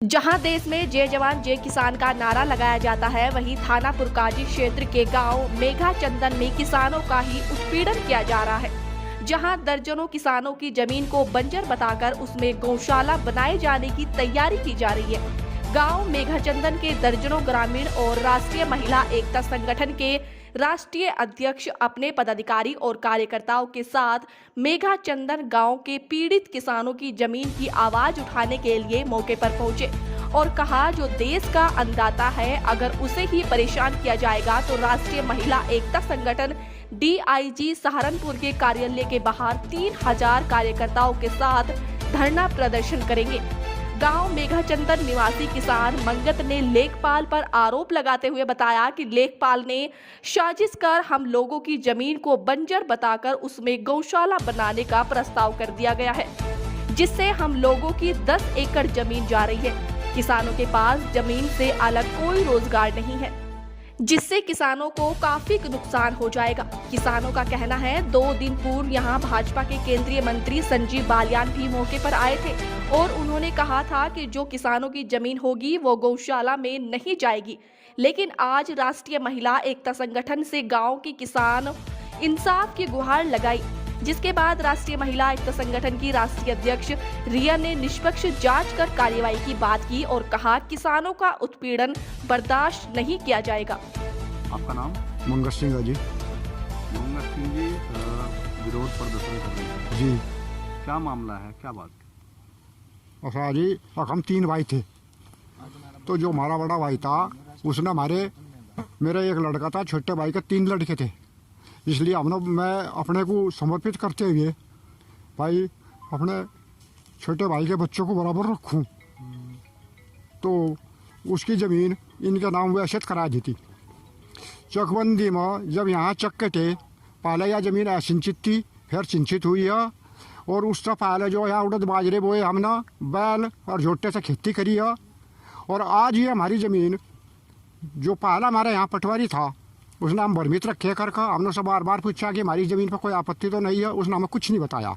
जहां देश में जय जवान जय किसान का नारा लगाया जाता है, वहीं थाना पुरकाजी क्षेत्र के गांव मेघा चंदन में किसानों का ही उत्पीड़न किया जा रहा है। जहां दर्जनों किसानों की जमीन को बंजर बताकर उसमें गौशाला बनाए जाने की तैयारी की जा रही है। गांव मेघा चंदन के दर्जनों ग्रामीण और राष्ट्रीय महिला एकता संगठन के राष्ट्रीय अध्यक्ष अपने पदाधिकारी और कार्यकर्ताओं के साथ मेघा चंदन गांव के पीड़ित किसानों की जमीन की आवाज उठाने के लिए मौके पर पहुंचे और कहा, जो देश का अन्नदाता है, अगर उसे ही परेशान किया जाएगा तो राष्ट्रीय महिला एकता संगठन DIG सहारनपुर के कार्यालय के बाहर 3000 कार्यकर्ताओं के साथ धरना प्रदर्शन करेंगे। गांव मेघा चंदन निवासी किसान मंगत ने लेखपाल पर आरोप लगाते हुए बताया कि लेखपाल ने साजिश कर हम लोगों की जमीन को बंजर बताकर उसमें गौशाला बनाने का प्रस्ताव कर दिया गया है, जिससे हम लोगों की 10 एकड़ जमीन जा रही है। किसानों के पास जमीन से अलग कोई रोजगार नहीं है, जिससे किसानों को काफी नुकसान हो जाएगा। किसानों का कहना है, 2 दिन पूर्व यहां भाजपा के केंद्रीय मंत्री संजीव बालियान भी मौके पर आए थे और उन्होंने कहा था कि जो किसानों की जमीन होगी वो गौशाला में नहीं जाएगी। लेकिन आज राष्ट्रीय महिला एकता संगठन से गांव के किसान इंसाफ की गुहार लगाई, जिसके बाद राष्ट्रीय महिला एकता संगठन की राष्ट्रीय अध्यक्ष रिया ने निष्पक्ष जांच कर कार्रवाई की बात की और कहा, किसानों का उत्पीड़न बर्दाश्त नहीं किया जाएगा। आपका नाम? मंगत सिंह है जी। मंगत सिंह जी, विरोध प्रदर्शन कर रहे हैं जी। क्या मामला है, क्या बात? अच्छा जी, हम 3 भाई थे, तो जो हमारा बड़ा भाई था उसने मेरा एक लड़का था, छोटे भाई के 3 लड़के थे, इसलिए मैं अपने को समर्पित करते हुए भाई अपने छोटे भाई के बच्चों को बराबर रखूं, तो उसकी ज़मीन इनके नाम वैसे करा दी थी। चकबंदी में जब यहाँ चक कटे, पहले यह ज़मीन असिंचित थी, फिर सिंचित हुई है, और उससे पहले जो यहाँ उड़द बाजरे बोए हमने बैल और झोटे से खेती करी है। और आज ये हमारी ज़मीन जो पहला हमारे यहाँ पटवारी था, उसने हम भ्रमित रखे करके हमने से बार बार पूछा कि हमारी ज़मीन पर कोई आपत्ति तो नहीं है, उसने हमें कुछ नहीं बताया।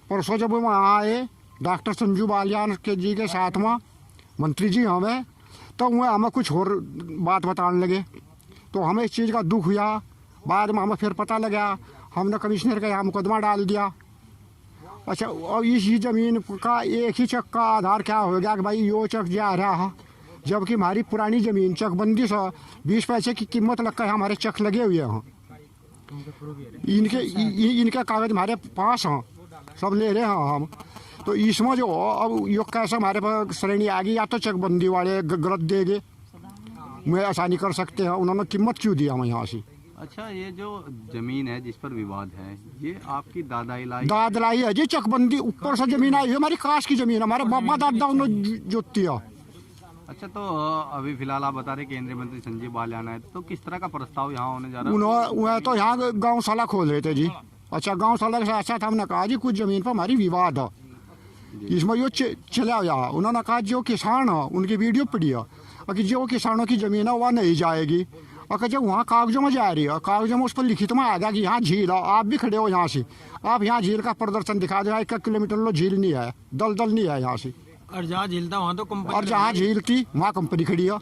परसों जब वो वहाँ आए डॉक्टर संजीव बालियान के जी के साथ में मंत्री जी हमें, तो वो हमें कुछ और बात बताने लगे, तो हमें इस चीज़ का दुख हुआ। बाद में हमें फिर पता लगा, हमने कमिश्नर का यहाँ मुकदमा डाल दिया। अच्छा, और इस ज़मीन का एक ही चक का आधार क्या हो गया कि भाई यो चक जा रहा है, जबकि हमारी पुरानी ज़मीन चकबंदी से 20 पैसे की कीमत लगकर हमारे चक लगे हुए हैं। इनके कागज हमारे पास हैं, सब ले रहे हैं हम। तो इसमें जो अब यो कैसे हमारे पास श्रेणी आ गई, या तो चकबंदी वाले गलत देंगे, मैं आसानी कर सकते हैं, उन्होंने कीमत क्यों दिया हमें यहाँ से। अच्छा, ये जो जमीन है जिस पर विवाद है, ये आपकी दादाई है जी। चकबंदी ऊपर से जमीन आई है, हमारी काश की जमीन, हमारे बाबा दादा ने जोती है। अच्छा, तो अभी फिलहाल आप बता रहे केंद्रीय मंत्री संजीव बालियान है, तो किस तरह का प्रस्ताव यहाँ होने जा रहा है? उन्होंने तो यहाँ गौशाला खोल रहे थे जी। अच्छा, गौशाला के साथ साथ हमने कहा जी कुछ जमीन पर हमारी विवाद है, इसमें यो चला यहाँ। उन्होंने कहा जो किसान है उनकी वीडियो पड़ी है कि जो किसानों की जमीन है वह नहीं जाएगी। और जब वहाँ कागजों में जा रही है, कागजों में उस पर लिखित में आ गया कि यहाँ झील है, आप भी खड़े हो यहाँ से, आप यहाँ झील का प्रदर्शन दिखा दो। 1 किलोमीटर लो झील नहीं है, दलदल नहीं है यहाँ से, और जहाँ झील था वहाँ तो कंपनी, और जहाँ झील थी वहाँ कंपनी खड़ी है।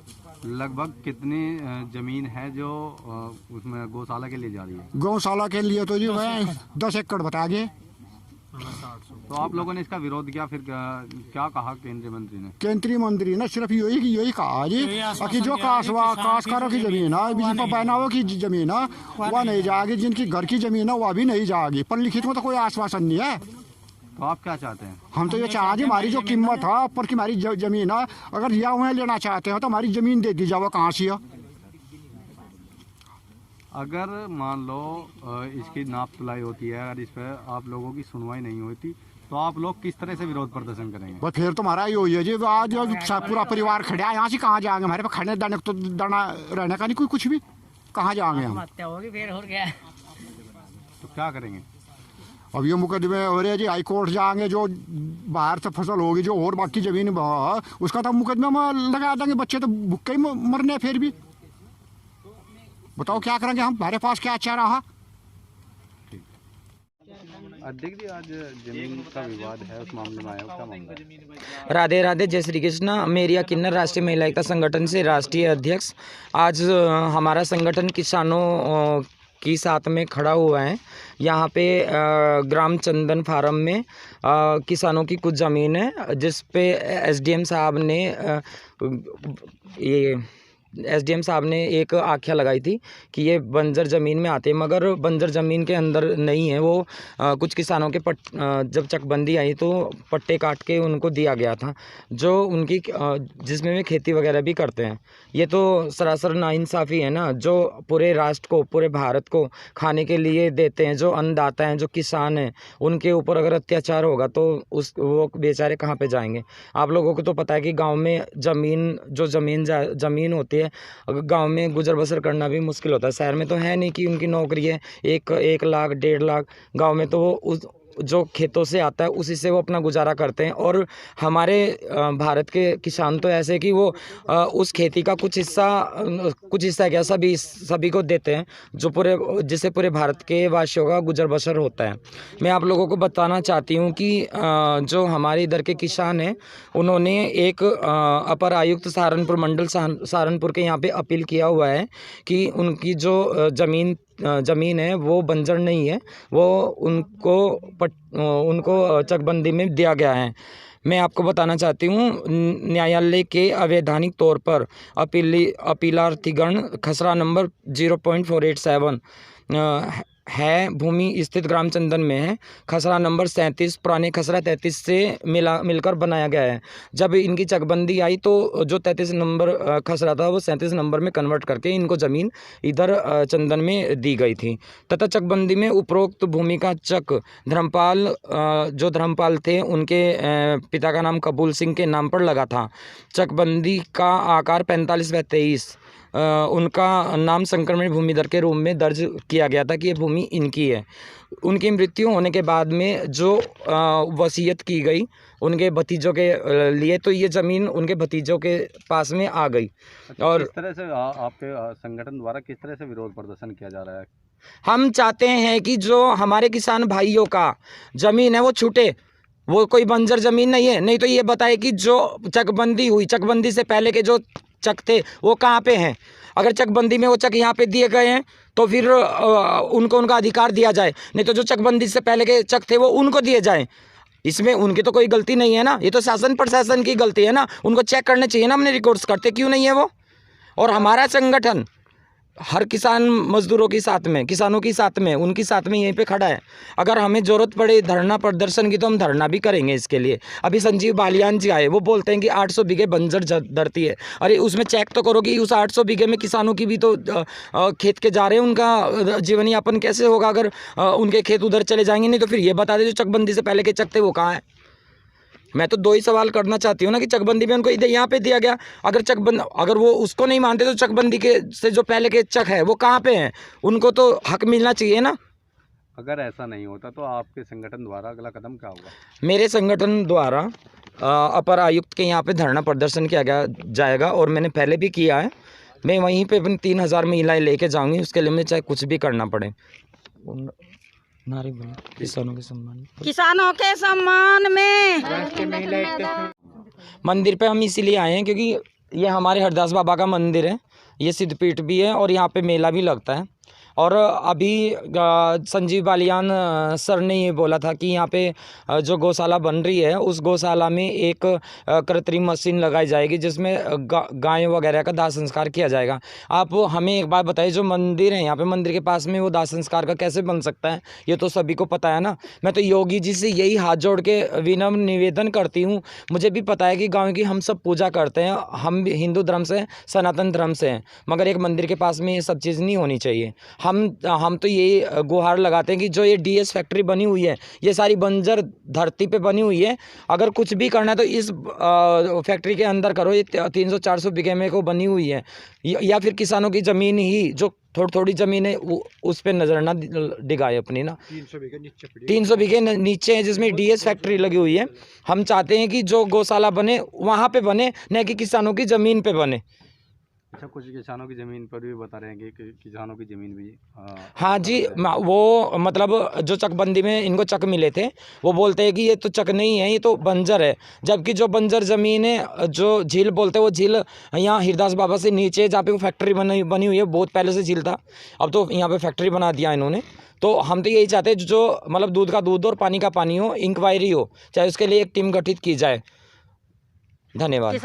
लगभग कितनी जमीन है जो उसमें गौशाला के लिए जा रही है? गौशाला के लिए तो जी मैं 10 एकड़ बता गए। तो आप लोगों ने इसका विरोध किया, फिर क्या कहा केंद्रीय मंत्री ने? केंद्रीय मंत्री ने सिर्फ यही कहा जी कि जो काशकारों की जमीन है, बीच में बनाओ की जमीन है, वह नहीं जाएगी, जिनकी घर की जमीन है वह भी नहीं जाएगी। पर लिखित में तो कोई आश्वासन नहीं है। तो आप क्या चाहते हैं? हम तो ये चाहते हैं हमारी जो कीमत है ऊपर की हमारी जमीन है, अगर या वह लेना चाहते हैं तो हमारी जमीन दे दी जाए, कहाँ से है। अगर मान लो इसकी नाप तुलाई होती है, अगर इस पर आप लोगों की सुनवाई नहीं होती, तो आप लोग किस तरह से विरोध प्रदर्शन करेंगे? बस फिर तुम्हारा ये है जी, आज पूरा परिवार खड़ा है, यहाँ से कहाँ जाएंगे? हमारे पास खाने दाने तो दाना रहने का नहीं कोई, कुछ भी, कहाँ जाएंगे हम? तो क्या करेंगे? अब ये मुकदमे हो रहे जी, हाई कोर्ट जाएंगे, जो बाहर से फसल होगी जो और बाकी जमीन उसका तो मुकदमे में लगा देंगे। बच्चे तो भूखे ही मरने, फिर भी बताओ क्या करेंगे हम, हमारे पास क्या चारा है। अध्यक्ष जी, आज जमीन का विवाद है, उस मामले में आया हो, क्या मामला है? राधे राधे, जय श्री कृष्ण। मेरिया किन्नर, राष्ट्रीय महिला एकता संगठन से राष्ट्रीय अध्यक्ष। आज हमारा संगठन किसानों की साथ में खड़ा हुआ है। यहाँ पे ग्राम चंदन फार्म में किसानों की कुछ ज़मीन है, जिस पे एसडीएम साहब ने एक आख्या लगाई थी कि ये बंजर ज़मीन में आते हैं, मगर बंजर ज़मीन के अंदर नहीं है वो। कुछ किसानों के जब चकबंदी आई तो पट्टे काट के उनको दिया गया था, जो उनकी जिसमें वे खेती वगैरह भी करते हैं। ये तो सरासर नाइंसाफ़ी है ना, जो पूरे राष्ट्र को, पूरे भारत को खाने के लिए देते हैं, जो अन्नदाता हैं, जो किसान हैं, उनके ऊपर अगर अत्याचार होगा तो वो बेचारे कहाँ पे जाएंगे। आप लोगों को तो पता है कि गाँव में ज़मीन होती है, गांव में गुजर बसर करना भी मुश्किल होता है। शहर में तो है नहीं कि उनकी नौकरी है 1 लाख 1.5 लाख, गांव में तो वो जो खेतों से आता है उसी से वो अपना गुजारा करते हैं। और हमारे भारत के किसान तो ऐसे कि वो उस खेती का कुछ हिस्सा क्या सभी को देते हैं, जिससे पूरे भारत के वासियों का गुजर बसर होता है। मैं आप लोगों को बताना चाहती हूँ कि जो हमारे इधर के किसान हैं, उन्होंने एक अपर आयुक्त सहारनपुर मंडल सहारनपुर के यहाँ पे अपील किया हुआ है कि उनकी जो ज़मीन है वो बंजर नहीं है, वो उनको चकबंदी में दिया गया है। मैं आपको बताना चाहती हूँ, न्यायालय के अवैधानिक तौर पर अपीलार्थीगण खसरा नंबर 0.487 है, भूमि स्थित ग्राम चंदन में है। खसरा नंबर 37 पुराने खसरा 33 से मिलकर बनाया गया है। जब इनकी चकबंदी आई तो जो 33 नंबर खसरा था वो 37 नंबर में कन्वर्ट करके इनको ज़मीन इधर चंदन में दी गई थी। तथा चकबंदी में उपरोक्त भूमि का चक धर्मपाल थे, उनके पिता का नाम कबूल सिंह के नाम पर लगा था। चकबंदी का आकार 45 व 23, उनका नाम संक्रमण भूमिधर के रूप में दर्ज किया गया था कि ये भूमि इनकी है। उनकी मृत्यु होने के बाद में जो वसीयत की गई उनके भतीजों के लिए, तो ये ज़मीन उनके भतीजों के पास में आ गई। और किस तरह से आपके संगठन द्वारा किस तरह से विरोध प्रदर्शन किया जा रहा है? हम चाहते हैं कि जो हमारे किसान भाइयों का ज़मीन है वो छूटे, वो कोई बंजर ज़मीन नहीं है। नहीं तो ये बताए कि जो चकबंदी हुई, चकबंदी से पहले के जो चक थे वो कहाँ पे हैं। अगर चकबंदी में वो चक यहाँ पे दिए गए हैं तो फिर उनको उनका अधिकार दिया जाए, नहीं तो जो चकबंदी से पहले के चक थे वो उनको दिए जाएं। इसमें उनकी तो कोई गलती नहीं है ना, ये तो शासन प्रशासन की गलती है ना। उनको चेक करने चाहिए ना, हमने रिकॉर्ड्स करते क्यों नहीं है वो। और हमारा संगठन हर किसान मजदूरों के साथ में, किसानों के साथ में, उनके साथ में यहीं पे खड़ा है। अगर हमें ज़रूरत पड़े धरना प्रदर्शन की तो हम धरना भी करेंगे इसके लिए। अभी संजीव बालियान जी आए, वो बोलते हैं कि 800 बीघे बंजर धरती है। अरे उसमें चेक तो करो कि उस 800 बीघे में किसानों की भी तो खेत के जा रहे हैं, उनका जीवन यापन कैसे होगा अगर उनके खेत उधर चले जाएंगे। नहीं तो फिर ये बता दे जो चकबंदी से पहले के चक थे वो कहाँ है। मैं तो 2 ही सवाल करना चाहती हूँ ना कि चकबंदी में उनको इधर यहाँ पे दिया गया, अगर वो उसको नहीं मानते तो चकबंदी के से जो पहले के चक है वो कहाँ पे हैं, उनको तो हक मिलना चाहिए ना। अगर ऐसा नहीं होता तो आपके संगठन द्वारा अगला कदम क्या होगा? मेरे संगठन द्वारा अपर आयुक्त के यहाँ पे धरना प्रदर्शन किया जाएगा, और मैंने पहले भी किया है। मैं वहीं पे अपनी 3000 महिलाएं लेके जाऊँगी, उसके लिए मुझे चाहे कुछ भी करना पड़े। किसानों के सम्मान में मंदिर पे हम इसीलिए आए हैं क्योंकि ये हमारे हरदास बाबा का मंदिर है, ये सिद्धपीठ भी है और यहाँ पे मेला भी लगता है। और अभी संजीव बालियान सर ने ये बोला था कि यहाँ पे जो गौशाला बन रही है उस गौशाला में एक कृत्रिम मशीन लगाई जाएगी जिसमें गाय वगैरह का दाह संस्कार किया जाएगा। आप हमें एक बात बताइए, जो मंदिर है यहाँ पे, मंदिर के पास में वो दाह संस्कार का कैसे बन सकता है? ये तो सभी को पता है ना। मैं तो योगी जी से यही हाथ जोड़ के विनम्र निवेदन करती हूँ। मुझे भी पता है कि गाँव की हम सब पूजा करते हैं, हम भी हिंदू धर्म से, सनातन धर्म से हैं, मगर एक मंदिर के पास में ये सब चीज़ नहीं होनी चाहिए। हम तो ये गुहार लगाते हैं कि जो ये डीएस फैक्ट्री बनी हुई है ये सारी बंजर धरती पे बनी हुई है। अगर कुछ भी करना है तो इस फैक्ट्री के अंदर करो। ये 300-400 बीघे में को बनी हुई है, या फिर किसानों की ज़मीन ही जो थोड़ी ज़मीन है उस पर नज़र ना डिगाए अपनी ना। 300 बीघे नीचे है जिसमें डीएस फैक्ट्री लगी हुई है। हम चाहते हैं कि जो गौशाला बने वहाँ पे बने, न कि किसानों की ज़मीन पे बने। अच्छा, कुछ किसानों की ज़मीन पर भी बता रहे हैं कि किसानों की ज़मीन भी हाँ जी, वो मतलब जो चकबंदी में इनको चक मिले थे, वो बोलते हैं कि ये तो चक नहीं है, ये तो बंजर है। जबकि जो बंजर ज़मीन है, जो झील बोलते हैं, वो झील यहाँ हिरदास बाबा से नीचे है, जहाँ पे वो फैक्ट्री बनी हुई है। बहुत पहले से झील था, अब तो यहाँ पे फैक्ट्री बना दिया इन्होंने। तो हम तो यही चाहते हैं जो मतलब दूध का दूध और पानी का पानी हो, इंक्वायरी हो, चाहे उसके लिए एक टीम गठित की जाए। धन्यवाद।